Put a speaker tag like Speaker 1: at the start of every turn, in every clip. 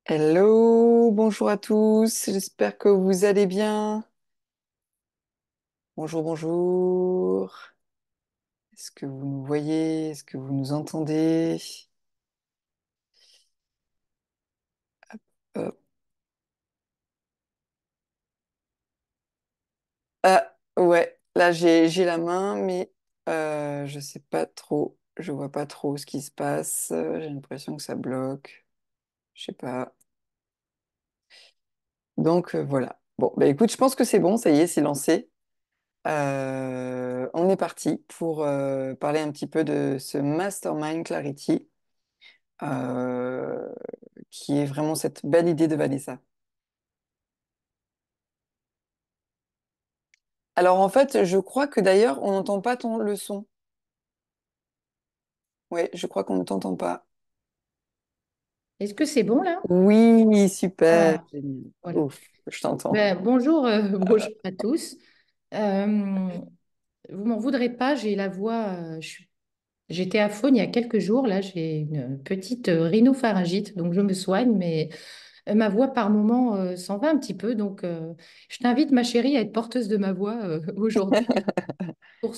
Speaker 1: Hello, bonjour à tous, j'espère que vous allez bien. Bonjour, bonjour. Est-ce que vous nous voyez? Est-ce que vous nous entendez? Hop. Ah, ouais, là j'ai la main, mais je sais pas trop, je vois pas trop ce qui se passe. J'ai l'impression que ça bloque, je sais pas. Donc voilà. Bon, bah écoute, je pense que c'est bon, ça y est, c'est lancé. On est parti pour parler un petit peu de ce Mastermind Clarity. euh, qui est vraiment cette belle idée de Vanessa. Alors en fait, je crois que d'ailleurs, on n'entend pas le son. Oui, je crois qu'on ne t'entend pas.
Speaker 2: Est-ce que c'est bon là?
Speaker 1: Oui, super.
Speaker 2: Ah,
Speaker 1: Génial.
Speaker 2: voilà.
Speaker 1: Ouf, je t'entends.
Speaker 2: Ben, bonjour, bonjour à tous. Euh, Vous m'en voudrez pas, j'ai la voix. J'étais à faune il y a quelques jours. Là, j'ai une petite rhinopharyngite, donc je me soigne, mais ma voix par moment s'en va un petit peu. Donc, je t'invite, ma chérie, à être porteuse de ma voix aujourd'hui pour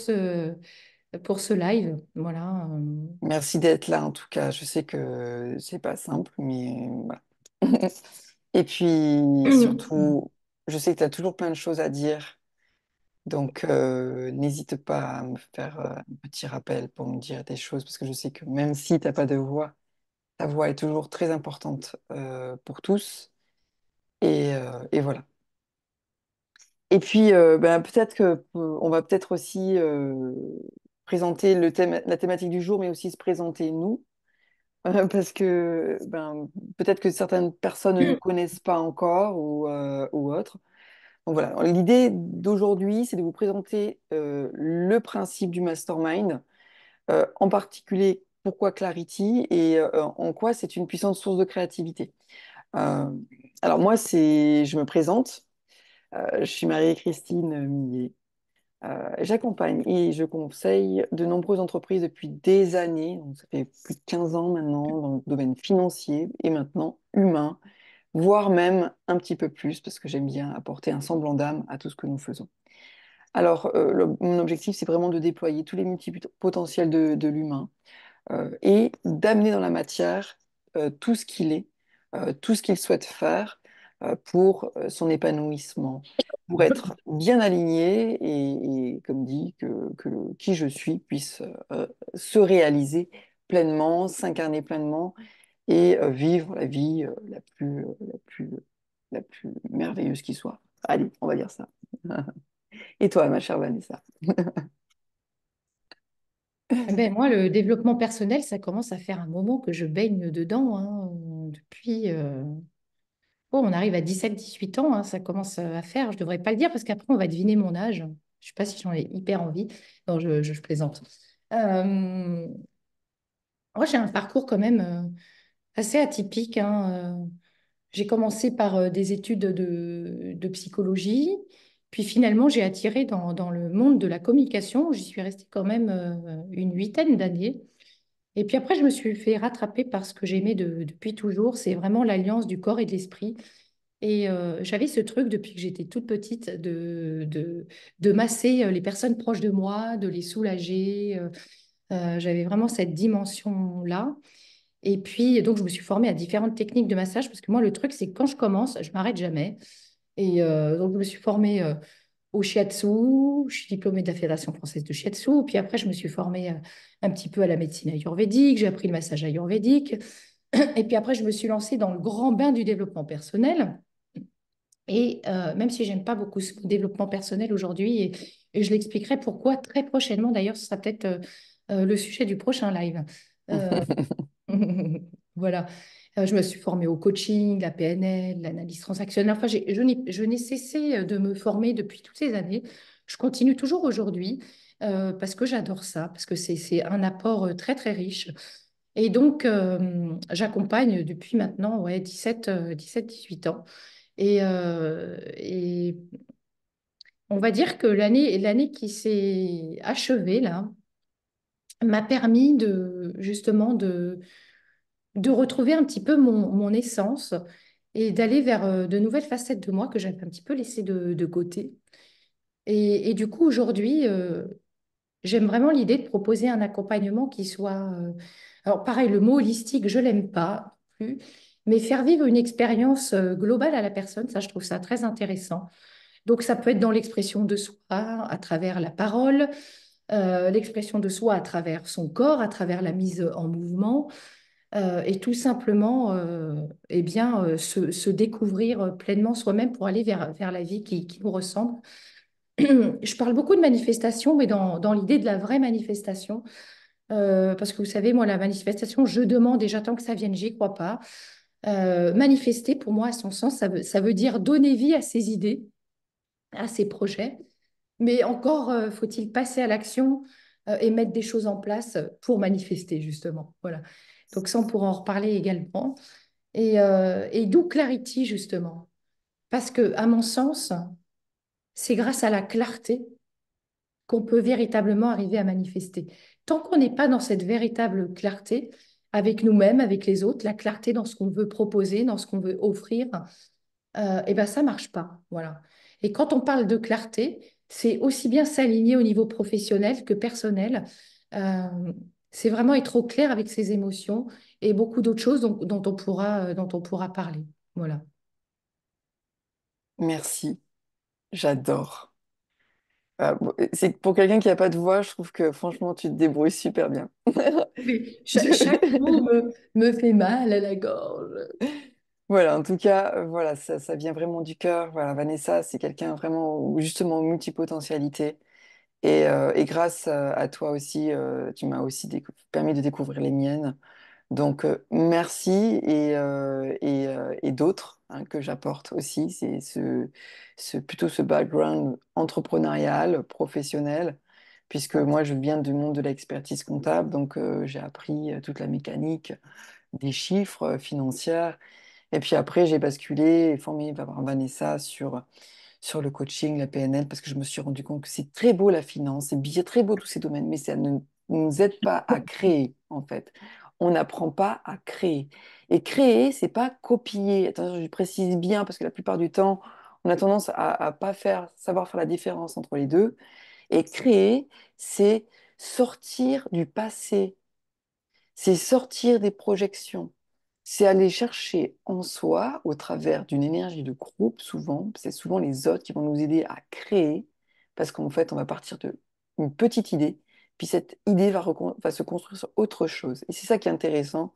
Speaker 2: pour ce live. Voilà.
Speaker 1: Merci d'être là en tout cas. Je sais que c'est pas simple, mais voilà. Et puis surtout, je sais que tu as toujours plein de choses à dire. Donc, n'hésite pas à me faire un petit rappel pour me dire des choses, parce que je sais que même si tu n'as pas de voix, ta voix est toujours très importante pour tous. Et voilà. Et puis, ben, peut-être que on va peut-être aussi présenter le thème, la thématique du jour, mais aussi se présenter nous, parce que ben, peut-être que certaines personnes ne nous connaissent pas encore ou autres. Donc voilà. L'idée d'aujourd'hui, c'est de vous présenter le principe du mastermind, en particulier pourquoi Clarity et en quoi c'est une puissante source de créativité. Euh, alors moi, je me présente. Je suis Marie-Christine Millet. J'accompagne et je conseille de nombreuses entreprises depuis des années. Donc ça fait plus de 15 ans maintenant dans le domaine financier et maintenant humain, voire même un petit peu plus parce que j'aime bien apporter un semblant d'âme à tout ce que nous faisons. Alors, mon objectif, c'est vraiment de déployer tous les multipotentiels de l'humain et d'amener dans la matière tout ce qu'il est, tout ce qu'il souhaite faire pour son épanouissement, pour être bien aligné et comme dit, qui je suis puisse se réaliser pleinement, s'incarner pleinement et vivre la vie la plus merveilleuse qui soit. Allez, on va dire ça. Et toi, ma chère Vanessa?
Speaker 2: Eh ben, moi, le développement personnel, ça commence à faire un moment que je baigne dedans, hein, depuis. Oh, on arrive à 17, 18 ans, hein, ça commence à faire. Je ne devrais pas le dire parce qu'après, on va deviner mon âge. Je ne sais pas si j'en ai hyper envie. Non, je plaisante. Euh, Moi, j'ai un parcours quand même assez atypique, hein. J'ai commencé par des études de psychologie. Puis finalement, j'ai attiré dans le monde de la communication, où j'y suis restée quand même une huitaine d'années. Et puis après, je me suis fait rattraper par ce que j'aimais depuis toujours, c'est vraiment l'alliance du corps et de l'esprit. Et j'avais ce truc depuis que j'étais toute petite de masser les personnes proches de moi, de les soulager. J'avais vraiment cette dimension-là. Et puis, donc, je me suis formée à différentes techniques de massage parce que moi, le truc, c'est que quand je commence, je m'arrête jamais. Et donc, je me suis formée au shiatsu. Je suis diplômée de la Fédération française de shiatsu. Puis après, je me suis formée un petit peu à la médecine ayurvédique. J'ai appris le massage ayurvédique. Et puis après, je me suis lancée dans le grand bain du développement personnel. Et même si j'aime pas beaucoup ce développement personnel aujourd'hui, et je l'expliquerai pourquoi très prochainement, d'ailleurs, ce sera peut-être le sujet du prochain live. Euh, voilà. Je me suis formée au coaching, la PNL, l'analyse transactionnelle. Enfin, je n'ai cessé de me former depuis toutes ces années. Je continue toujours aujourd'hui parce que j'adore ça, parce que c'est un apport très, très riche. Et donc, j'accompagne depuis maintenant ouais, 17, 18 ans. Et on va dire que l'année qui s'est achevée, là, m'a permis de, justement, de retrouver un petit peu mon essence et d'aller vers de nouvelles facettes de moi que j'avais un petit peu laissées de côté. Et du coup, aujourd'hui, j'aime vraiment l'idée de proposer un accompagnement qui soit... alors pareil, le mot holistique, je l'aime pas plus, mais faire vivre une expérience globale à la personne, ça, je trouve ça très intéressant. Donc, ça peut être dans l'expression de soi, à travers la parole, l'expression de soi à travers son corps, à travers la mise en mouvement, et tout simplement eh bien, se découvrir pleinement soi-même pour aller vers la vie qui nous ressemble. Je parle beaucoup de manifestation, mais dans l'idée de la vraie manifestation. Parce que vous savez, moi, la manifestation, je demande et j'attends que ça vienne, j'y crois pas. Manifester, pour moi, à son sens, ça veut dire donner vie à ses idées, à ses projets. Mais encore, faut-il passer à l'action et mettre des choses en place pour manifester, justement. Voilà. Donc ça, on pourra en reparler également. Et d'où Clarity, justement. Parce que, à mon sens, c'est grâce à la clarté qu'on peut véritablement arriver à manifester. Tant qu'on n'est pas dans cette véritable clarté avec nous-mêmes, avec les autres, la clarté dans ce qu'on veut proposer, dans ce qu'on veut offrir, et ben ça marche pas. Voilà. Et quand on parle de clarté, c'est aussi bien s'aligner au niveau professionnel que personnel. Euh, c'est vraiment être au clair avec ses émotions et beaucoup d'autres choses dont on pourra parler. Voilà.
Speaker 1: Merci, j'adore. Bon, c'est pour quelqu'un qui n'a pas de voix, je trouve que franchement, tu te débrouilles super bien.
Speaker 2: Oui, chaque
Speaker 1: Je-
Speaker 2: mot me fait mal à la gorge.
Speaker 1: Voilà, en tout cas, voilà, ça vient vraiment du cœur. Voilà, Vanessa, c'est quelqu'un vraiment justement aux multipotentialités. Et grâce à toi aussi, tu m'as aussi permis de découvrir les miennes. Donc, merci et d'autres hein, que j'apporte aussi. C'est plutôt ce background entrepreneurial, professionnel, puisque moi, je viens du monde de l'expertise comptable. Donc, j'ai appris toute la mécanique des chiffres financières. Et puis après, j'ai basculé et formé par Vanessa sur le coaching, la PNL, parce que je me suis rendu compte que c'est très beau la finance, c'est bien très beau tous ces domaines, mais ça ne nous aide pas à créer, en fait. On n'apprend pas à créer. Et créer, c'est pas copier. Attention, je précise bien, parce que la plupart du temps, on a tendance à pas savoir faire la différence entre les deux. Et créer, c'est sortir du passé, c'est sortir des projections. C'est aller chercher en soi, au travers d'une énergie de groupe, souvent, c'est souvent les autres qui vont nous aider à créer, parce qu'en fait, on va partir d'une petite idée, puis cette idée va se construire sur autre chose. Et c'est ça qui est intéressant,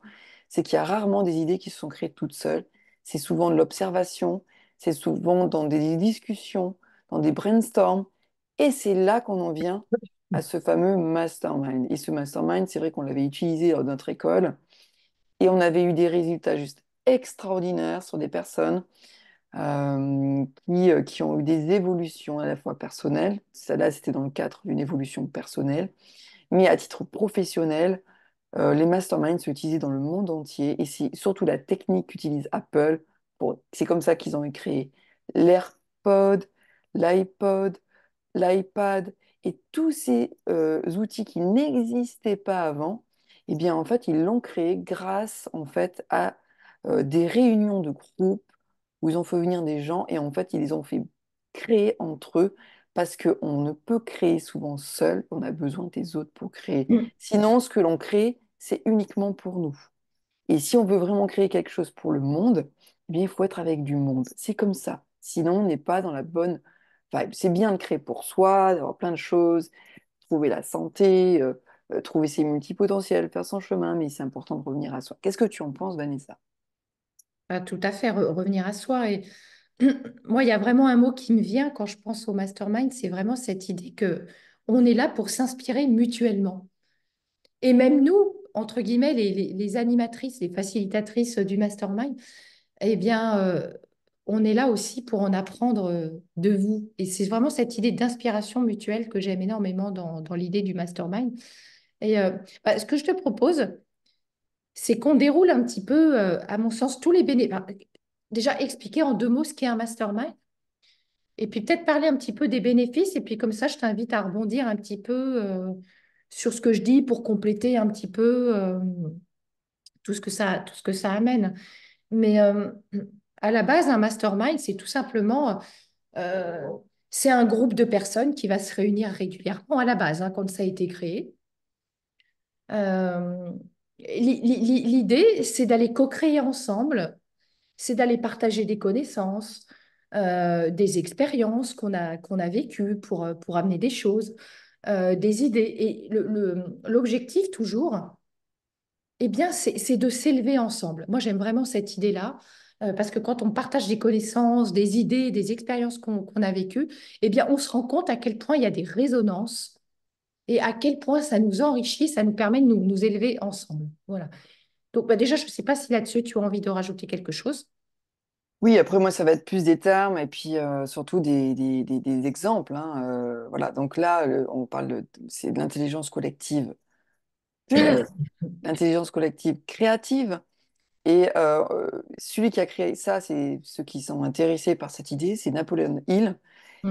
Speaker 1: c'est qu'il y a rarement des idées qui se sont créées toutes seules. C'est souvent de l'observation, c'est souvent dans des discussions, dans des brainstorms, et c'est là qu'on en vient à ce fameux mastermind. Et ce mastermind, c'est vrai qu'on l'avait utilisé dans notre école, et on avait eu des résultats juste extraordinaires sur des personnes qui ont eu des évolutions à la fois personnelles, ça là c'était dans le cadre d'une évolution personnelle, mais à titre professionnel, les masterminds sont utilisés dans le monde entier et c'est surtout la technique qu'utilise Apple. C'est comme ça qu'ils ont créé l'AirPod, l'iPod, l'iPad et tous ces outils qui n'existaient pas avant, eh bien en fait ils l'ont créé grâce en fait à des réunions de groupe où ils ont fait venir des gens et en fait ils les ont fait créer entre eux parce qu'on ne peut créer souvent seul, on a besoin des autres pour créer. Sinon ce que l'on crée c'est uniquement pour nous. Et si on veut vraiment créer quelque chose pour le monde, eh bien, il faut être avec du monde. C'est comme ça. Sinon, on n'est pas dans la bonne vibe. C'est bien de créer pour soi, d'avoir plein de choses, trouver la santé, trouver ses multipotentiels, faire son chemin, mais c'est important de revenir à soi. Qu'est-ce que tu en penses, Vanessa?
Speaker 2: Tout à fait, revenir à soi. Et moi, il y a vraiment un mot qui me vient quand je pense au mastermind, c'est vraiment cette idée que on est là pour s'inspirer mutuellement. Et même nous, entre guillemets, les animatrices, les facilitatrices du mastermind, eh bien, on est là aussi pour en apprendre de vous. Et c'est vraiment cette idée d'inspiration mutuelle que j'aime énormément dans l'idée du mastermind. Et ce que je te propose, c'est qu'on déroule un petit peu, à mon sens, tous les bénéfices. Déjà, expliquer en deux mots ce qu'est un mastermind. Et puis peut-être parler un petit peu des bénéfices. Et puis comme ça, je t'invite à rebondir un petit peu sur ce que je dis pour compléter un petit peu tout ce que ça amène. Mais à la base, un mastermind, c'est tout simplement, euh, c'est un groupe de personnes qui va se réunir régulièrement à la base, hein, quand ça a été créé. Euh, L'idée, c'est d'aller co-créer ensemble, c'est d'aller partager des connaissances, des expériences qu'on a vécues pour amener des choses, des idées. Et l'objectif, toujours, eh bien, c'est de s'élever ensemble. Moi, j'aime vraiment cette idée-là, parce que quand on partage des connaissances, des idées, des expériences qu'on a vécues, eh bien, on se rend compte à quel point il y a des résonances et à quel point ça nous enrichit, ça nous permet de nous élever ensemble. Voilà. Donc, bah, déjà, je ne sais pas si là-dessus, tu as envie de rajouter quelque chose.
Speaker 1: Oui, après moi, ça va être plus des termes et puis surtout des exemples, hein, voilà, donc là, on parle c'est de l'intelligence collective pure, l'intelligence collective créative. Et celui qui a créé ça, c'est ceux qui sont intéressés par cette idée, c'est Napoléon Hill.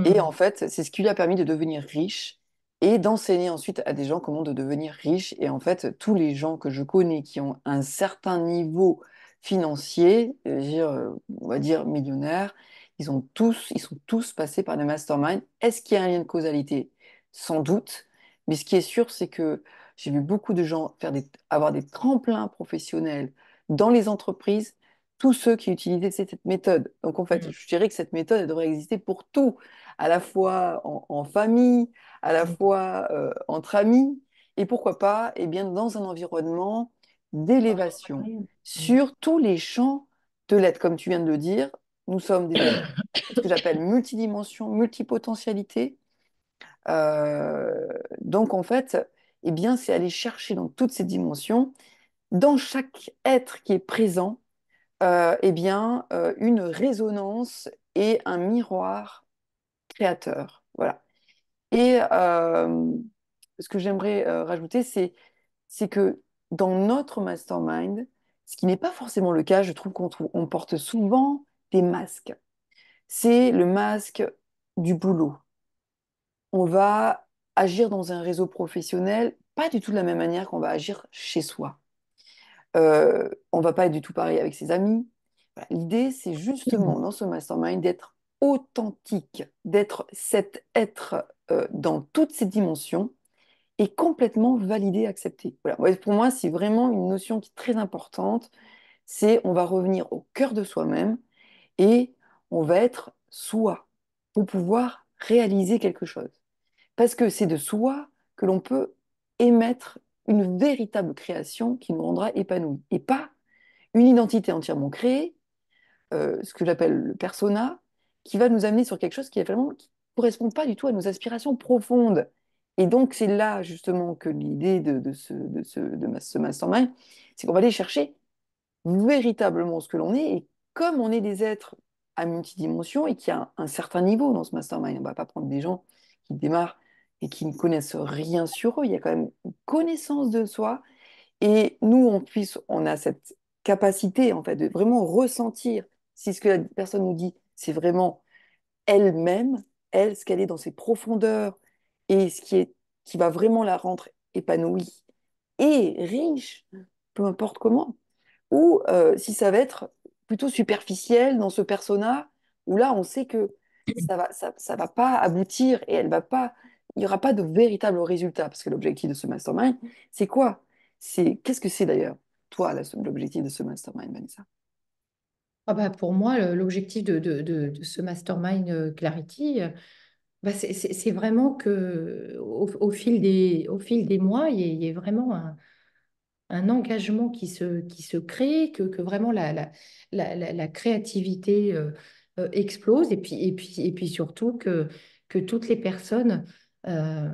Speaker 1: Et en
Speaker 2: Hmm.
Speaker 1: fait, c'est ce qui lui a permis de devenir riche et d'enseigner ensuite à des gens comment de devenir riches. Et en fait, tous les gens que je connais qui ont un certain niveau financier, on va dire millionnaires, ils sont tous passés par des masterminds. Est-ce qu'il y a un lien de causalité? Sans doute. Mais ce qui est sûr, c'est que j'ai vu beaucoup de gens avoir des tremplins professionnels dans les entreprises, tous ceux qui utilisaient cette méthode. Donc en fait,
Speaker 2: Hmm.
Speaker 1: je dirais que cette méthode, elle devrait exister pour tout, à la fois en famille, à la
Speaker 2: Hmm.
Speaker 1: fois entre amis, et pourquoi pas, eh bien, dans un environnement d'élévation
Speaker 2: Entrepreneurial. Hmm.
Speaker 1: sur tous les champs de l'être. Comme tu viens de le dire, nous sommes des êtres, ce que j'appelle multidimension, multipotentialité. Donc en fait, eh bien, c'est aller chercher dans toutes ces dimensions, dans chaque être qui est présent, eh bien, une résonance et un miroir créateur. Voilà. Et ce que j'aimerais rajouter, c'est que dans notre mastermind, ce qui n'est pas forcément le cas, je trouve on porte souvent des masques. C'est le masque du boulot. On va agir dans un réseau professionnel, pas du tout de la même manière qu'on va agir chez soi. On va pas être du tout pareil avec ses amis. Voilà. L'idée, c'est justement dans ce mastermind d'être authentique, d'être cet être dans toutes ses dimensions et complètement validé, accepté. Voilà. Ouais, pour moi, c'est vraiment une notion qui est très importante. C'est on va revenir au cœur de soi-même et on va être soi pour pouvoir réaliser quelque chose. Parce que c'est de soi que l'on peut émettre une véritable création qui nous rendra épanouis et pas une identité entièrement créée, ce que j'appelle le persona, qui va nous amener sur quelque chose qui est vraiment qui correspond pas du tout à nos aspirations profondes. Et donc c'est là justement que l'idée ce mastermind, c'est qu'on va aller chercher véritablement ce que l'on est. Et comme on est des êtres à multidimension et qui a un certain niveau dans ce mastermind, on ne va pas prendre des gens qui démarrent et qui ne connaissent rien sur eux. Il y a quand même une connaissance de soi et nous, on a cette capacité, en fait, de vraiment ressentir si ce que la personne nous dit, c'est vraiment elle-même, elle, ce qu'elle est dans ses profondeurs et qui va vraiment la rendre épanouie et riche, peu importe comment. Ou si ça va être plutôt superficiel dans ce persona, où là, on sait que ça va pas aboutir et elle va pas, il n'y aura pas de véritable résultat. Parce que l'objectif de ce mastermind, c'est quoi? Qu'est-ce que c'est d'ailleurs, toi, l'objectif de ce mastermind, Vanessa?
Speaker 2: Ah bah pour moi, l'objectif de ce mastermind Clarity, bah c'est vraiment que au fil des mois, il y ait vraiment un engagement qui se crée, que vraiment la créativité explose et puis surtout que toutes les personnes, euh,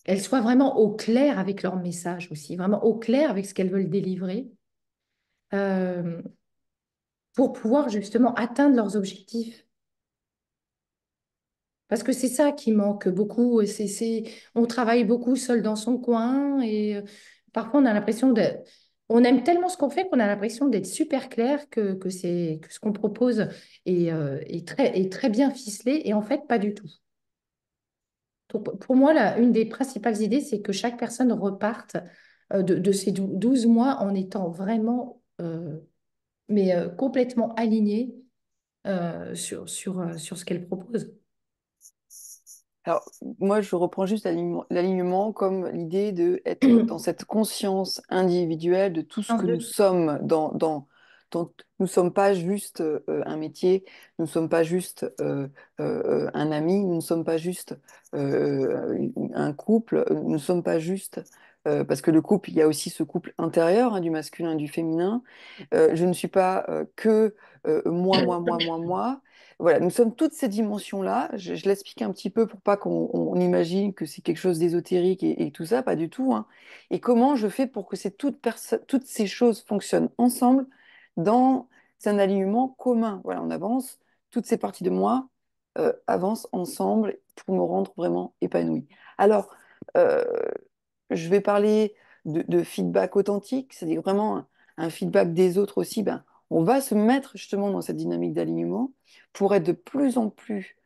Speaker 2: elles soient vraiment au clair avec leur message aussi, vraiment au clair avec ce qu'elles veulent délivrer euh, pour pouvoir justement atteindre leurs objectifs. Parce que c'est ça qui manque beaucoup. On travaille beaucoup seul dans son coin et parfois on a l'impression de... On aime tellement ce qu'on fait qu'on a l'impression d'être super clair que ce qu'on propose est très bien ficelé et en fait pas du tout. Donc, pour moi, là, une des principales idées, c'est que chaque personne reparte. de ces 12 mois en étant vraiment, complètement alignée sur ce qu'elle propose.
Speaker 1: Alors, moi, je reprends juste l'alignement comme l'idée de être dans cette conscience individuelle de tout ce
Speaker 2: Sens
Speaker 1: que nous
Speaker 2: de-
Speaker 1: sommes nous ne sommes pas juste un métier, nous ne sommes pas juste un ami, nous ne sommes pas juste un couple, nous ne sommes pas juste, parce que le couple, il y a aussi ce couple intérieur, hein, du masculin et du féminin. Je ne suis pas que moi. Voilà, nous sommes toutes ces dimensions-là. Je l'explique un petit peu pour pas qu'on imagine que c'est quelque chose d'ésotérique et tout ça, pas du tout, hein. Et comment je fais pour que toutes ces choses fonctionnent ensemble dans un alignement commun. Voilà, on avance, toutes ces parties de moi avancent ensemble pour me rendre vraiment épanouie. Alors, euh, je vais parler de feedback authentique, c'est-à-dire vraiment un feedback des autres aussi. Ben, on va se mettre justement dans cette dynamique d'alignement pour être de plus en plus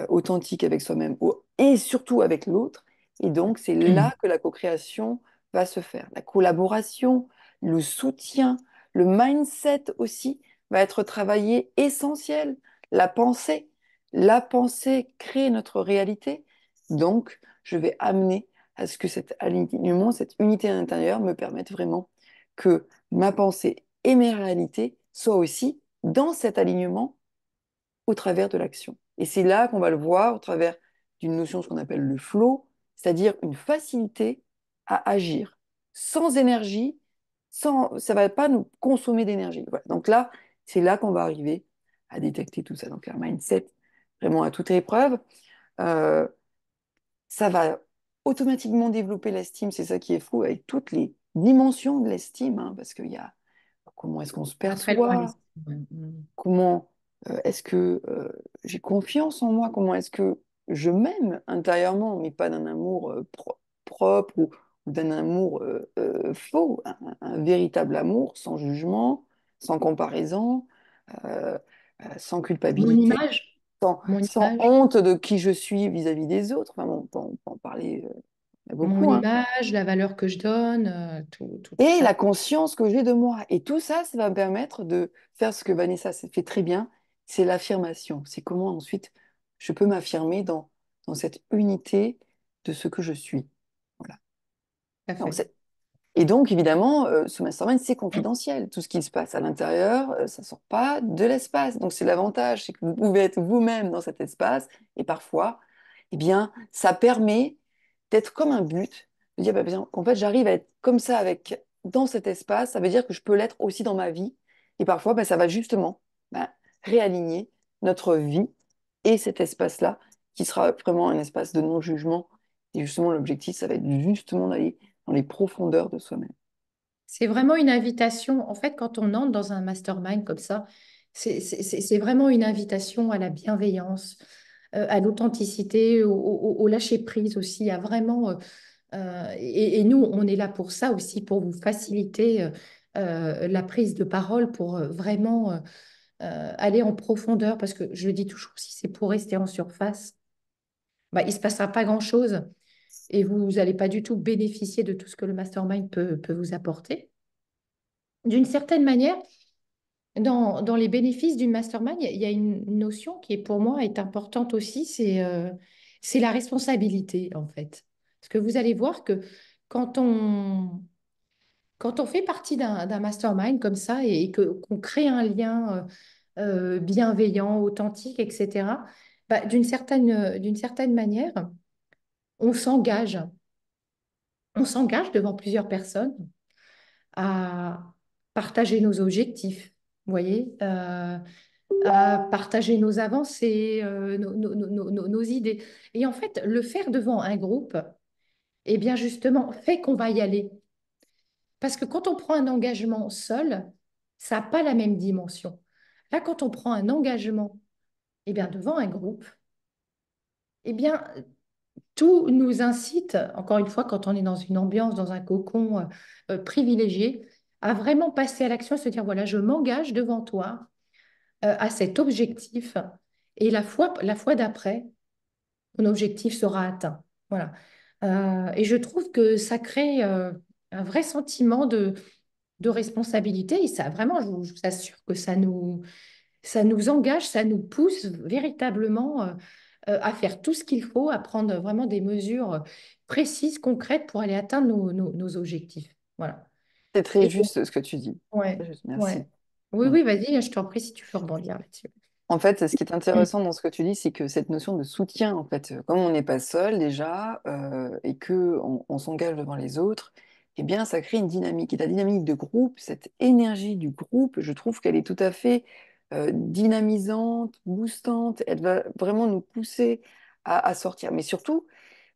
Speaker 1: authentique avec soi-même et surtout avec l'autre. Et donc, c'est là que la co-création va se faire. La collaboration, le soutien, le mindset aussi va être travaillé essentiel. La pensée. La pensée crée notre réalité. Donc, je vais amener à ce que cet alignement, cette unité intérieure me permette vraiment que ma pensée et mes réalités soient aussi dans cet alignement au travers de l'action. Et c'est là qu'on va le voir au travers d'une notion, ce qu'on appelle le flow, c'est-à-dire une facilité à agir sans énergie, ça ne va pas nous consommer d'énergie. Voilà. Donc là, c'est là qu'on va arriver à détecter tout ça. Donc un mindset vraiment à toute épreuve. Euh, Ça va automatiquement développer l'estime, c'est ça qui est fou, avec toutes les dimensions de l'estime, hein, parce qu'il y a comment est-ce qu'on se
Speaker 2: Un très loin
Speaker 1: perçoit,
Speaker 2: l'esprit. Ouais. Mm.
Speaker 1: comment est-ce que j'ai confiance en moi, comment est-ce que je m'aime intérieurement, mais pas d'un amour propre ou d'un amour faux, un véritable amour sans jugement, sans comparaison, euh, sans
Speaker 2: Mon
Speaker 1: culpabilité,
Speaker 2: image, mon
Speaker 1: sans
Speaker 2: image,
Speaker 1: honte de qui je suis vis-à-vis des autres. Enfin, bon, on peut en parler
Speaker 2: mon
Speaker 1: beaucoup, hein.
Speaker 2: image, la valeur que je donne, tout
Speaker 1: Et
Speaker 2: ça.
Speaker 1: la conscience que j'ai de moi. Et tout ça, ça va me permettre de faire ce que Vanessa fait très bien, c'est l'affirmation. C'est comment ensuite je peux m'affirmer dans cette unité de ce que je suis. Voilà.
Speaker 2: Tout à
Speaker 1: Donc,
Speaker 2: fait.
Speaker 1: et donc, évidemment, ce mastermind, c'est confidentiel. Tout ce qui se passe à l'intérieur, ça ne sort pas de l'espace. Donc, c'est l'avantage, c'est que vous pouvez être vous-même dans cet espace. Et parfois, eh bien, ça permet d'être comme un but. De dire, bah, par exemple, en fait, j'arrive à être comme ça dans cet espace. Ça veut dire que je peux l'être aussi dans ma vie. Et parfois, bah, ça va justement bah, réaligner notre vie et cet espace-là, qui sera vraiment un espace de non-jugement. Et justement, l'objectif, ça va être justement d'aller dans les profondeurs de soi-même.
Speaker 2: C'est vraiment une invitation. En fait, quand on entre dans un mastermind comme ça, c'est vraiment une invitation à la bienveillance, à l'authenticité, au lâcher-prise aussi, à vraiment. Et nous, on est là pour ça aussi, pour vous faciliter la prise de parole, pour vraiment aller en profondeur, parce que je le dis toujours, si c'est pour rester en surface, bah, il ne se passera pas grand-chose et vous n'allez pas du tout bénéficier de tout ce que le mastermind peut vous apporter. D'une certaine manière, dans les bénéfices d'une mastermind, il y a une notion qui est pour moi est importante aussi, c'est la responsabilité en fait. Parce que vous allez voir que quand on, quand on fait partie d'un mastermind comme ça et qu'on crée un lien bienveillant, authentique, etc., bah, d'une certaine manière, on s'engage. On s'engage devant plusieurs personnes à partager nos objectifs, vous voyez, à partager nos avancées, nos idées. Et en fait, le faire devant un groupe, eh bien justement, fait qu'on va y aller. Parce que quand on prend un engagement seul, ça n'a pas la même dimension. Là, quand on prend un engagement, eh bien devant un groupe, eh bien tout nous incite, encore une fois, quand on est dans une ambiance, dans un cocon privilégié, à vraiment passer à l'action, se dire, voilà, je m'engage devant toi à cet objectif et la fois d'après, mon objectif sera atteint. Voilà. Et je trouve que ça crée un vrai sentiment de responsabilité. Et ça, vraiment, je vous assure que ça nous engage, ça nous pousse véritablement à faire tout ce qu'il faut, à prendre vraiment des mesures précises, concrètes pour aller atteindre nos objectifs. Voilà.
Speaker 1: C'est très
Speaker 2: Et
Speaker 1: juste ce que tu dis.
Speaker 2: ouais,
Speaker 1: Très juste,
Speaker 2: ouais.
Speaker 1: merci.
Speaker 2: Oui,
Speaker 1: Mm.
Speaker 2: oui, vas-y, je t'en prie si tu veux rebondir là-dessus.
Speaker 1: En fait, ce qui est intéressant dans ce que tu dis, c'est que cette notion de soutien, en fait, comme on n'est pas seul déjà et que on s'engage devant les autres, eh bien, ça crée une dynamique. Et la dynamique de groupe, cette énergie du groupe, je trouve qu'elle est tout à fait dynamisante, boostante. Elle va vraiment nous pousser à sortir. Mais surtout,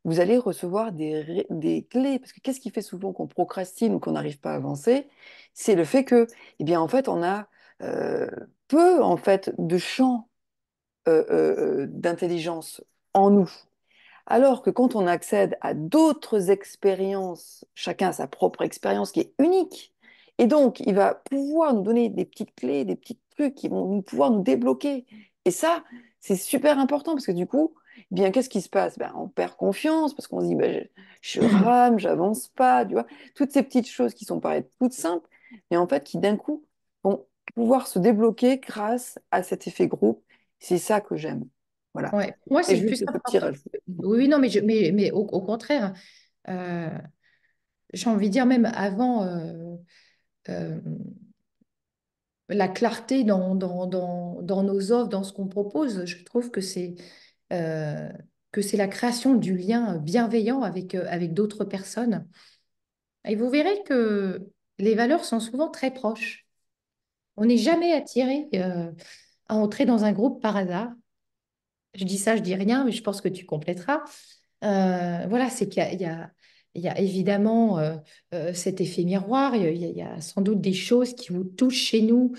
Speaker 1: vous allez recevoir des clés. Parce que qu'est-ce qui fait souvent qu'on procrastine ou qu'on n'arrive pas à avancer? C'est le fait que, eh bien, en fait, on a euh, peu, en fait, de champs d'intelligence en nous. Alors que quand on accède à d'autres expériences, chacun a sa propre expérience qui est unique, et donc il va pouvoir nous donner des petites clés, des petits trucs qui vont pouvoir nous débloquer. Et ça, c'est super important parce que du coup, eh bien, qu'est-ce qui se passe? Ben, on perd confiance parce qu'on se dit, ben, je rame, j'avance pas, tu vois. Toutes ces petites choses qui sont paraître toutes simples, mais en fait qui d'un coup vont pouvoir se débloquer grâce à cet effet groupe. C'est ça que j'aime. Voilà.
Speaker 2: Ouais. Moi,
Speaker 1: C'est
Speaker 2: c'est plus
Speaker 1: juste ce petit
Speaker 2: important.
Speaker 1: rajout.
Speaker 2: Oui, oui, non, mais au contraire, euh, j'ai envie de dire même avant euh, la clarté dans nos offres, dans ce qu'on propose, je trouve euh, que c'est la création du lien bienveillant avec d'autres personnes. Et vous verrez que les valeurs sont souvent très proches. On n'est jamais attiré à entrer dans un groupe par hasard. Je dis ça, je dis rien, mais je pense que tu compléteras. Voilà, c'est qu'il y a, il y a évidemment cet effet miroir. Il y a sans doute des choses qui vous touchent chez nous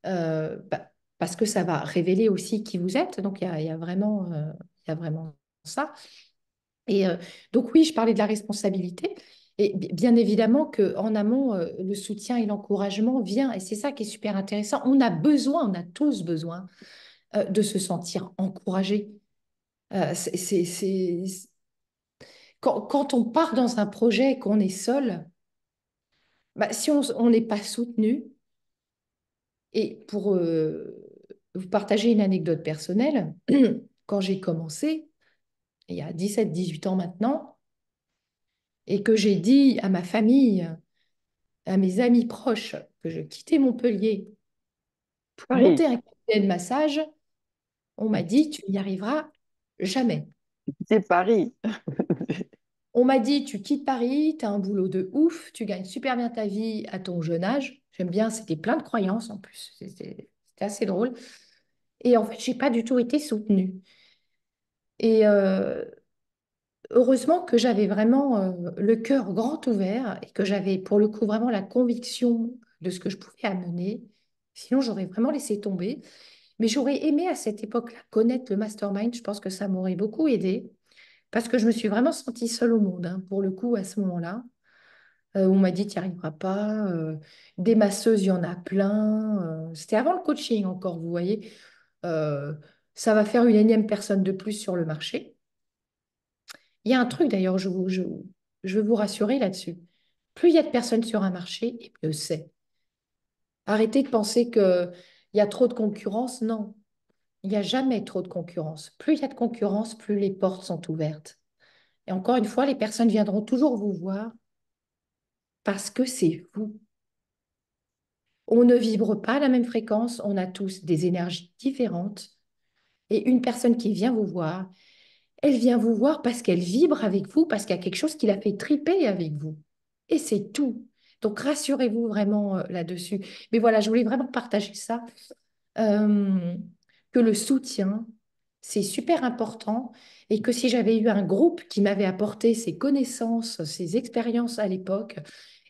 Speaker 2: bah, parce que ça va révéler aussi qui vous êtes. Donc, il y a vraiment ça. Et donc, oui, je parlais de la responsabilité. Et bien évidemment qu'en amont, le soutien et l'encouragement vient. Et c'est ça qui est super intéressant. On a besoin, on a tous besoin de se sentir encouragé. Quand on part dans un projet et qu'on est seul, bah, si on n'est pas soutenu, et pour vous partager une anecdote personnelle, quand j'ai commencé, il y a 17 18 ans maintenant, et que j'ai dit à ma famille, à mes amis proches, que je quittais Montpellier pour
Speaker 1: Paris,
Speaker 2: monter un cabinet de massage, on m'a dit, tu n'y arriveras jamais.
Speaker 1: c'est Paris.
Speaker 2: On m'a dit, tu quittes Paris, tu as un boulot de ouf, tu gagnes super bien ta vie à ton jeune âge. J'aime bien, c'était plein de croyances en plus. C'était assez drôle. Et en fait, j'ai pas du tout été soutenue. Et heureusement que j'avais vraiment le cœur grand ouvert et que j'avais pour le coup vraiment la conviction de ce que je pouvais amener. Sinon, j'aurais vraiment laissé tomber. Mais j'aurais aimé à cette époque-là connaître le mastermind. Je pense que ça m'aurait beaucoup aidé parce que je me suis vraiment sentie seule au monde, hein, pour le coup, à ce moment-là. On m'a dit, tu n'y arriveras pas. Des masseuses, il y en a plein. C'était avant le coaching encore, vous voyez. Euh, Ça va faire une énième personne de plus sur le marché. Il y a un truc d'ailleurs, je veux vous rassurer là-dessus. Plus il y a de personnes sur un marché, et mieux c'est. Arrêtez de penser qu'il y a trop de concurrence. Non, il n'y a jamais trop de concurrence. Plus il y a de concurrence, plus les portes sont ouvertes. Et encore une fois, les personnes viendront toujours vous voir parce que c'est vous. On ne vibre pas à la même fréquence, on a tous des énergies différentes. Et une personne qui vient vous voir, elle vient vous voir parce qu'elle vibre avec vous, parce qu'il y a quelque chose qui la fait triper avec vous. Et c'est tout. Donc rassurez-vous vraiment là-dessus. Mais voilà, je voulais vraiment partager ça, euh, que le soutien, c'est super important et que si j'avais eu un groupe qui m'avait apporté ses connaissances, ses expériences à l'époque,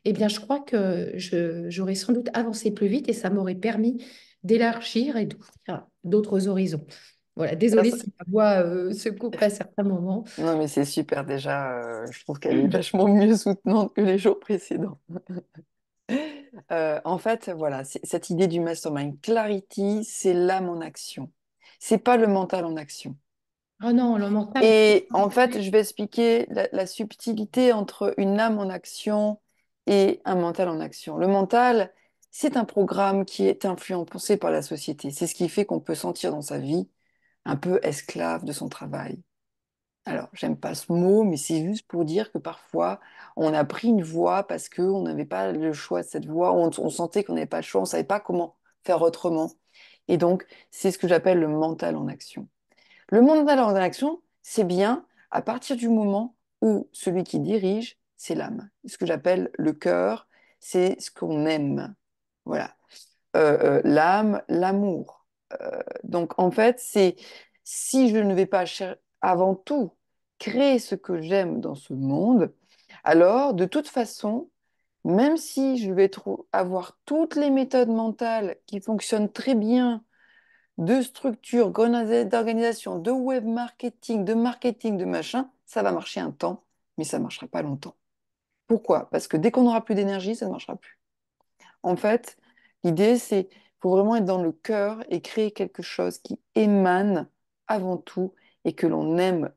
Speaker 2: eh bien, je crois que j'aurais sans doute avancé plus vite et ça m'aurait permis d'élargir et d'ouvrir d'autres horizons. Voilà,
Speaker 1: Ça,
Speaker 2: désolée si ma voix se coupe à certains moments.
Speaker 1: non, mais c'est super déjà. Je trouve qu'elle est vachement mieux soutenante que les jours précédents. En fait, voilà, cette idée du mastermind clarity, c'est l'âme en action. C'est pas le mental en action.
Speaker 2: Ah non, le mental.
Speaker 1: Et en fait, je vais expliquer la subtilité entre une âme en action et un mental en action. Le mental, c'est un programme qui est influencé par la société. C'est ce qui fait qu'on peut sentir dans sa vie un peu esclave de son travail. Alors, j'aime pas ce mot, mais c'est juste pour dire que parfois, on a pris une voie parce qu'on n'avait pas le choix de cette voie, on sentait qu'on n'avait pas le choix, on savait pas comment faire autrement. Et donc, c'est ce que j'appelle le mental en action. Le mental en action, c'est bien à partir du moment où celui qui dirige, c'est l'âme. Ce que j'appelle le cœur, c'est ce qu'on aime. Voilà. L'âme, l'amour. Donc en fait, c'est si je ne vais pas avant tout créer ce que j'aime dans ce monde, alors de toute façon, même si je vais avoir toutes les méthodes mentales qui fonctionnent très bien, de structure, d'organisation, de web marketing, de machin, ça va marcher un temps, mais ça ne marchera pas longtemps. Pourquoi? Parce que dès qu'on n'aura plus d'énergie, ça ne marchera plus. En fait, l'idée, c'est faut vraiment être dans le cœur et créer quelque chose qui émane avant tout et que l'on aime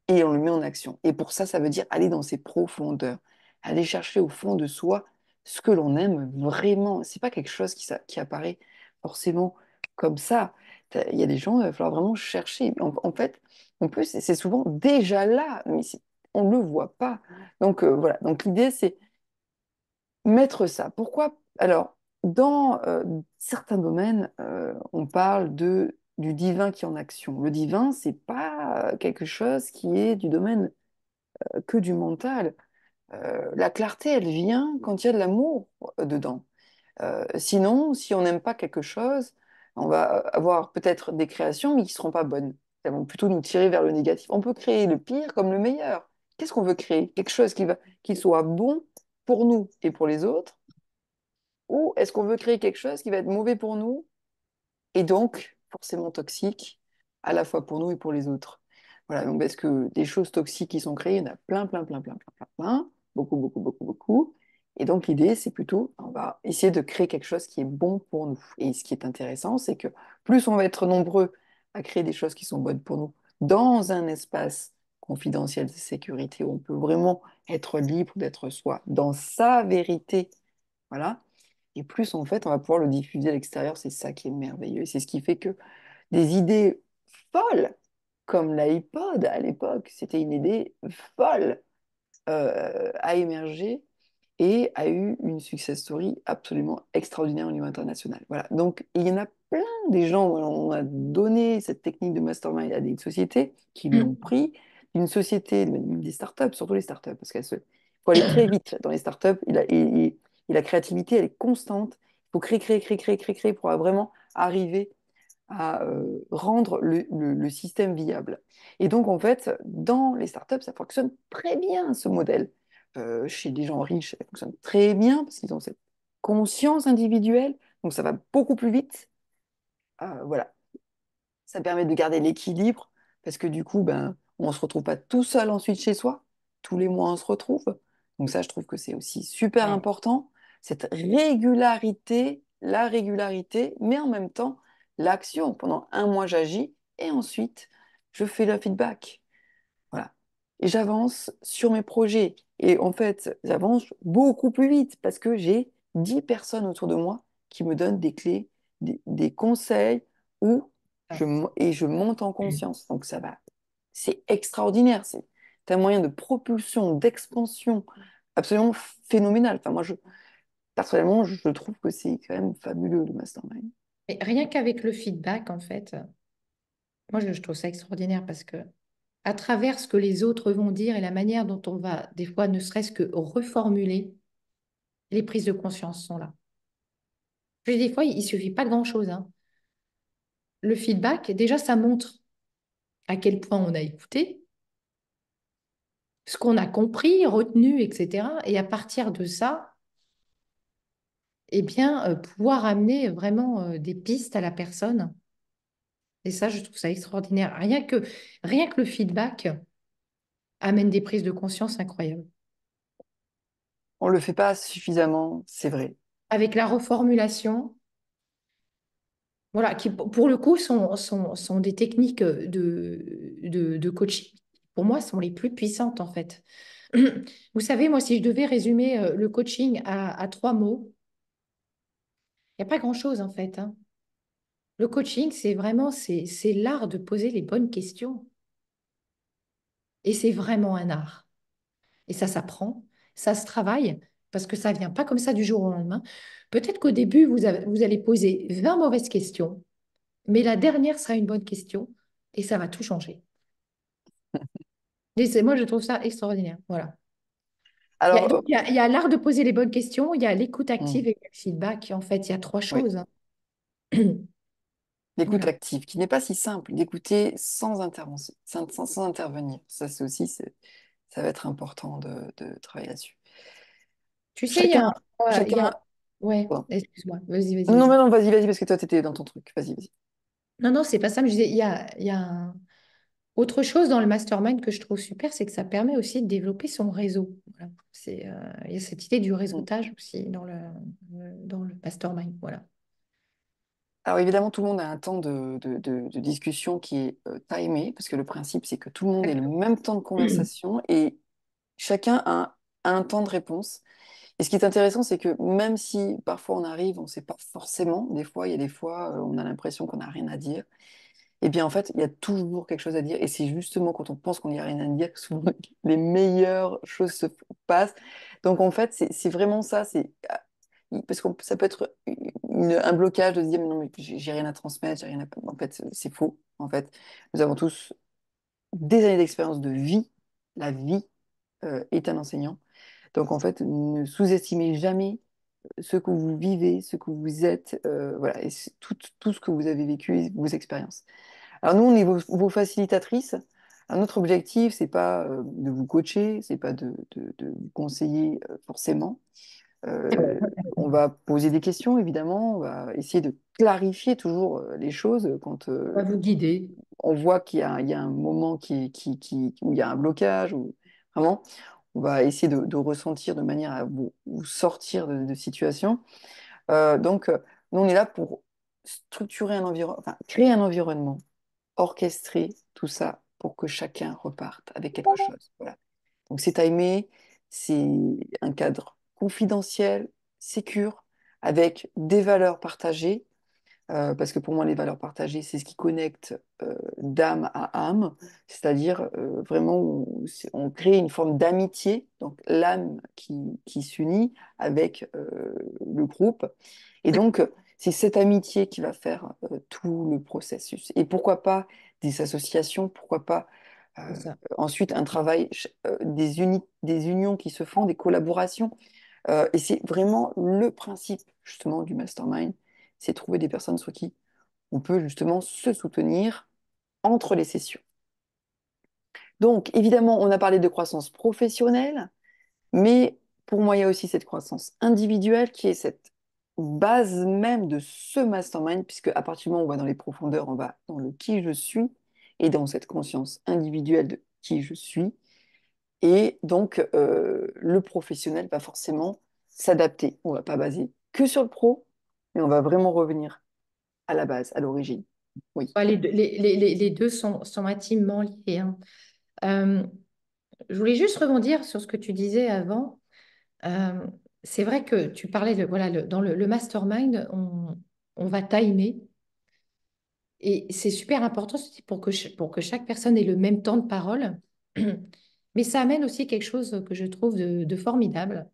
Speaker 1: et on le met en action. Et pour ça, ça veut dire aller dans ses profondeurs, aller chercher au fond de soi ce que l'on aime vraiment. C'est pas quelque chose qui apparaît forcément comme ça. Il y a des gens, il va falloir vraiment chercher. En fait, en plus, c'est souvent déjà là, mais on ne le voit pas. Donc voilà. Donc l'idée, c'est mettre ça. Pourquoi? Alors, dans certains domaines, on parle du divin qui est en action. Le divin, c'est pas quelque chose qui est du domaine que du mental. La clarté, elle vient quand il y a de l'amour dedans. Sinon, si on n'aime pas quelque chose, on va avoir peut-être des créations, mais qui ne seront pas bonnes. Elles vont plutôt nous tirer vers le négatif. On peut créer le pire comme le meilleur. Qu'est-ce qu'on veut créer? Quelque chose qui soit bon pour nous et pour les autres, ou est-ce qu'on veut créer quelque chose qui va être mauvais pour nous et donc forcément toxique, à la fois pour nous et pour les autres? Voilà, donc parce que des choses toxiques qui sont créées, il y en a plein, beaucoup, beaucoup, beaucoup, beaucoup. Et donc l'idée, c'est plutôt, on va essayer de créer quelque chose qui est bon pour nous. Et ce qui est intéressant, c'est que plus on va être nombreux à créer des choses qui sont bonnes pour nous dans un espace confidentiel de sécurité où on peut vraiment être libre d'être soi, dans sa vérité, voilà, et plus en fait, on va pouvoir le diffuser à l'extérieur. C'est ça qui est merveilleux. C'est ce qui fait que des idées folles, comme l'iPod à l'époque, c'était une idée folle, a émergé et a eu une success story absolument extraordinaire au niveau international. Voilà. Donc, il y en a plein des gens, on a donné cette technique de mastermind à des sociétés qui l'ont
Speaker 2: Mm.
Speaker 1: pris, une société, des startups, surtout les startups, parce qu'il faut aller très vite dans les startups, et la créativité, elle est constante. Il faut créer pour vraiment arriver à rendre le système viable. Et donc, en fait, dans les startups, ça fonctionne très bien, ce modèle. Chez les gens riches, ça fonctionne très bien parce qu'ils ont cette conscience individuelle, donc ça va beaucoup plus vite. Voilà. Ça permet de garder l'équilibre parce que du coup, ben, on ne se retrouve pas tout seul ensuite chez soi. Tous les mois, on se retrouve. Donc ça, je trouve que c'est aussi super
Speaker 2: Ouais.
Speaker 1: important. Cette régularité, la régularité, mais en même temps, l'action. Pendant un mois, j'agis et ensuite, je fais le feedback. Voilà. Et j'avance sur mes projets. Et en fait, j'avance beaucoup plus vite parce que j'ai 10 personnes autour de moi qui me donnent des clés, des conseils ou et je monte en conscience. Donc ça va. C'est extraordinaire. C'est un moyen de propulsion, d'expansion absolument phénoménal. Enfin, personnellement, je trouve que c'est quand même fabuleux le mastermind.
Speaker 2: Mais rien qu'avec le feedback, en fait, moi, je trouve ça extraordinaire parce que à travers ce que les autres vont dire et la manière dont on va, des fois, ne serait-ce que reformuler, les prises de conscience sont là. Des fois, il ne suffit pas de grand-chose, hein. Le feedback, déjà, ça montre à quel point on a écouté, ce qu'on a compris, retenu, etc. Et à partir de ça, eh bien, pouvoir amener vraiment des pistes à la personne. Et ça, je trouve ça extraordinaire. Rien que le feedback amène des prises de conscience incroyables.
Speaker 1: On le fait pas suffisamment, c'est vrai.
Speaker 2: Avec la reformulation, voilà, qui pour le coup sont des techniques de coaching pour moi, sont les plus puissantes, en fait. Vous savez, moi, si je devais résumer le coaching à trois mots, il n'y a pas grand-chose, en fait, hein. Le coaching, c'est vraiment, c'est l'art de poser les bonnes questions. Et c'est vraiment un art. Et ça s'apprend, ça se travaille, parce que ça vient pas comme ça du jour au lendemain. Peut-être qu'au début, vous allez poser 20 mauvaises questions, mais la dernière sera une bonne question, et ça va tout changer. Et moi, je trouve ça extraordinaire. Voilà.
Speaker 1: Alors,
Speaker 2: Donc, il y a l'art de poser les bonnes questions, il y a l'écoute
Speaker 1: hmm,
Speaker 2: active et le feedback. En fait, il y a trois
Speaker 1: oui,
Speaker 2: choses, hein.
Speaker 1: l'écoute
Speaker 2: Voilà.
Speaker 1: active, qui n'est pas si simple, d'écouter sans intervention, sans intervenir. Ça, c'est aussi, ça va être important de travailler là-dessus.
Speaker 2: Tu sais,
Speaker 1: Chacun,
Speaker 2: il y
Speaker 1: chacun.
Speaker 2: a... Ouais,
Speaker 1: Pardon.
Speaker 2: excuse-moi. Vas-y, vas-y,
Speaker 1: Non,
Speaker 2: vas-y.
Speaker 1: mais non, vas-y, vas-y, parce que toi, tu étais dans ton truc. Vas-y, vas-y.
Speaker 2: Non, non, c'est pas ça, mais je disais, il y a autre chose dans le mastermind que je trouve super, c'est que ça permet aussi de développer son réseau. Voilà. Il y a cette idée du
Speaker 1: Hmm.
Speaker 2: réseautage aussi dans le mastermind. Voilà.
Speaker 1: Alors évidemment, tout le monde a un temps de discussion qui est timé, parce que le principe, c'est que tout le monde ait le même temps de conversation et chacun a un temps de réponse. Et ce qui est intéressant, c'est que même si parfois on arrive, on ne sait pas forcément, des fois, il y a des fois, on a l'impression qu'on n'a rien à dire. Et bien en fait, il y a toujours quelque chose à dire. Et c'est justement quand on pense qu'on n'y a rien à dire que souvent les meilleures choses se passent. Donc en fait, c'est vraiment ça. Parce que ça peut être un blocage de se dire, mais non, mais j'ai rien à transmettre, j'ai rien à... En fait, c'est faux. En fait, nous avons tous des années d'expérience de vie. La vie est un enseignant. Donc, en fait, ne sous-estimez jamais ce que vous vivez, ce que vous êtes, voilà, et c'est tout ce que vous avez vécu, et vos expériences. Alors, nous, on est vos facilitatrices. Notre objectif, c'est pas de vous coacher, c'est pas de vous conseiller forcément. Euh, on va poser des questions, évidemment, on va essayer de clarifier toujours les choses quand
Speaker 2: On va vous guider.
Speaker 1: on voit il y a un moment où il y a un blocage, ou vraiment, on va essayer de ressentir de manière à vous sortir de situations. Donc, nous, on est là pour structurer un environnement, enfin, créer un environnement, orchestrer tout ça pour que chacun reparte avec quelque chose. Voilà. Donc c'est timé, c'est un cadre confidentiel, sécure, avec des valeurs partagées, parce que pour moi les valeurs partagées, c'est ce qui connecte d'âme à âme, c'est-à-dire vraiment on crée une forme d'amitié, donc l'âme qui s'unit avec le groupe. Et donc c'est cette amitié qui va faire tout le processus. Et pourquoi pas des associations, pourquoi pas
Speaker 2: C'est
Speaker 1: euh,
Speaker 2: ça.
Speaker 1: ensuite, un travail, des unions qui se font, des collaborations. Et c'est vraiment le principe, justement, du mastermind, c'est trouver des personnes sur qui on peut justement se soutenir entre les sessions. Donc, évidemment, on a parlé de croissance professionnelle, mais pour moi, il y a aussi cette croissance individuelle qui est cette base même de ce mastermind, puisque à partir du moment où on va dans les profondeurs, on va dans le qui je suis et dans cette conscience individuelle de qui je suis. Et donc, le professionnel va forcément s'adapter. On ne va pas baser que sur le pro, mais on va vraiment revenir à la base, à l'origine. Oui.
Speaker 2: Les deux sont intimement liés, hein. Euh, je voulais juste rebondir sur ce que tu disais avant. Euh, c'est vrai que tu parlais de, voilà, dans le mastermind, on va timer. Et c'est super important aussi pour que chaque personne ait le même temps de parole. Mais ça amène aussi quelque chose que je trouve de formidable,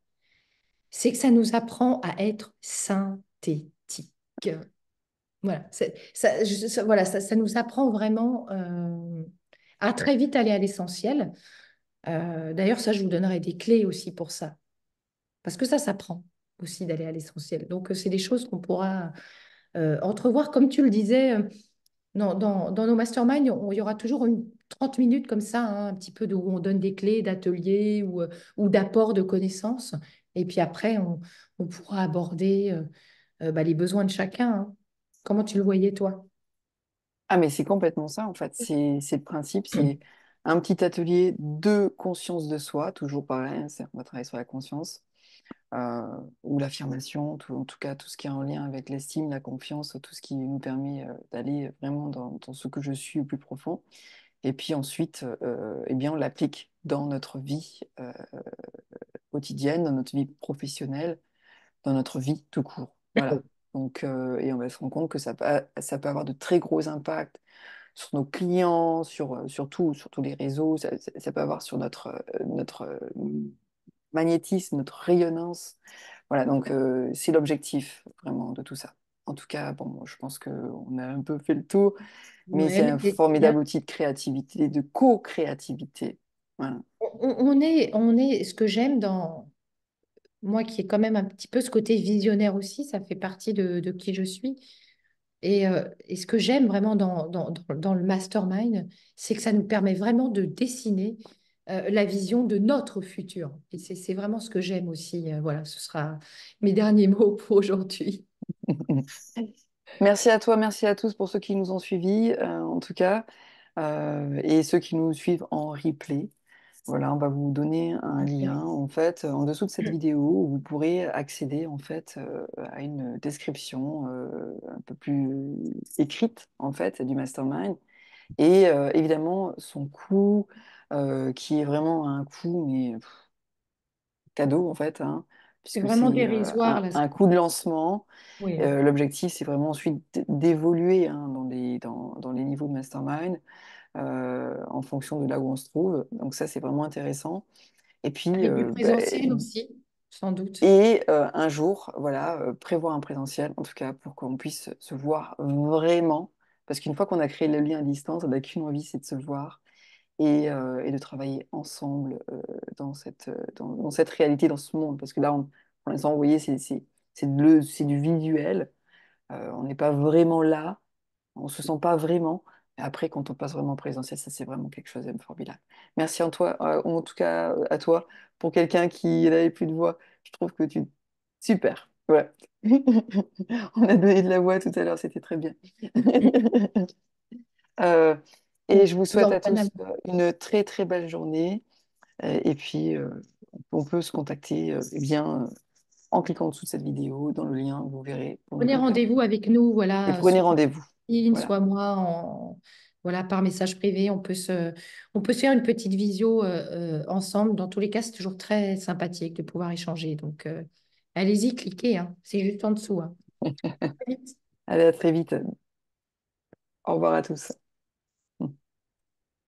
Speaker 2: c'est que ça nous apprend à être synthétique. Voilà, voilà, ça nous apprend vraiment à très vite aller à l'essentiel. D'ailleurs, ça, je vous donnerai des clés aussi pour ça, parce que ça s'apprend aussi d'aller à l'essentiel. Donc, c'est des choses qu'on pourra entrevoir, comme tu le disais. Dans nos masterminds, il y aura toujours 30 minutes comme ça, hein, un petit peu où on donne des clés d'atelier ou d'apport de connaissances. Et puis après, on pourra aborder bah, les besoins de chacun, hein. Comment tu le voyais, toi?
Speaker 1: Ah, mais c'est complètement ça, en fait. C'est le principe, c'est un petit atelier de conscience de soi, toujours pareil, hein, on va travailler sur la conscience, ou l'affirmation, en tout cas tout ce qui est en lien avec l'estime, la confiance, tout ce qui nous permet d'aller vraiment dans ce que je suis au plus profond. Et puis ensuite, eh bien, on l'applique dans notre vie quotidienne, dans notre vie professionnelle, dans notre vie tout court. Voilà. Donc, et on va se rendre compte que ça peut avoir de très gros impacts sur nos clients, sur tous les réseaux, ça peut avoir sur notre magnétisme, notre rayonnance. Voilà, donc c'est l'objectif vraiment de tout ça. En tout cas, bon, je pense qu'on a un peu fait le tour, mais
Speaker 2: Ouais,
Speaker 1: c'est
Speaker 2: mais
Speaker 1: un
Speaker 2: c'est bien.
Speaker 1: formidable outil de créativité, de co-créativité. Voilà.
Speaker 2: Ce que j'aime dans moi, qui est quand même un petit peu ce côté visionnaire aussi, ça fait partie de qui je suis. Et ce que j'aime vraiment dans le mastermind, c'est que ça nous permet vraiment de dessiner la vision de notre futur. Et c'est vraiment ce que j'aime aussi. Voilà, ce sera mes derniers mots pour aujourd'hui.
Speaker 1: Merci à toi, merci à tous pour ceux qui nous ont suivis, en tout cas, et ceux qui nous suivent en replay. Voilà, on va vous donner un lien en fait en dessous de cette vidéo où vous pourrez accéder en fait à une description un peu plus écrite en fait du mastermind et évidemment son coût qui est vraiment un coût mais cadeau en fait hein,
Speaker 2: C'est
Speaker 1: puisque
Speaker 2: vraiment
Speaker 1: c'est
Speaker 2: dérisoire là.
Speaker 1: un coût de lancement.
Speaker 2: Oui, hein.
Speaker 1: L'objectif c'est vraiment ensuite d'évoluer hein, dans les niveaux de mastermind en fonction de là où on se trouve. Donc ça c'est vraiment intéressant. Et puis,
Speaker 2: Avec du présentiel aussi, sans doute.
Speaker 1: un jour, voilà, prévoir un présentiel, en tout cas, pour qu'on puisse se voir vraiment. Parce qu'une fois qu'on a créé le lien à distance, on n'a qu'une envie, c'est de se voir et de travailler ensemble dans cette réalité, dans ce monde. Parce que là, pour l'instant, vous voyez, c'est du visuel. On n'est pas vraiment là. On se sent pas vraiment. Mais après, quand on passe vraiment en présentiel, ça, c'est vraiment quelque chose de formidable. Merci en toi, en tout cas à toi, pour quelqu'un qui n'avait plus de voix. Je trouve que tu... Super. Ouais. On a donné de la voix tout à l'heure, c'était très bien. Euh, et je vous
Speaker 2: Vous
Speaker 1: souhaite
Speaker 2: en
Speaker 1: à
Speaker 2: prenez un-
Speaker 1: tous une très très belle journée. Et puis, on peut se contacter eh bien, en cliquant en dessous de cette vidéo, dans le lien, vous verrez pour nous
Speaker 2: Prenez
Speaker 1: contacter.
Speaker 2: rendez-vous avec nous,
Speaker 1: Et
Speaker 2: voilà,
Speaker 1: prenez
Speaker 2: soit
Speaker 1: rendez-vous.
Speaker 2: LinkedIn,
Speaker 1: Voilà.
Speaker 2: soit moi, voilà, par message privé. On peut se faire une petite visio ensemble. Dans tous les cas, c'est toujours très sympathique de pouvoir échanger. Donc, allez-y, cliquez, hein. C'est juste en dessous, hein.
Speaker 1: Allez, à très vite. Au revoir à tous.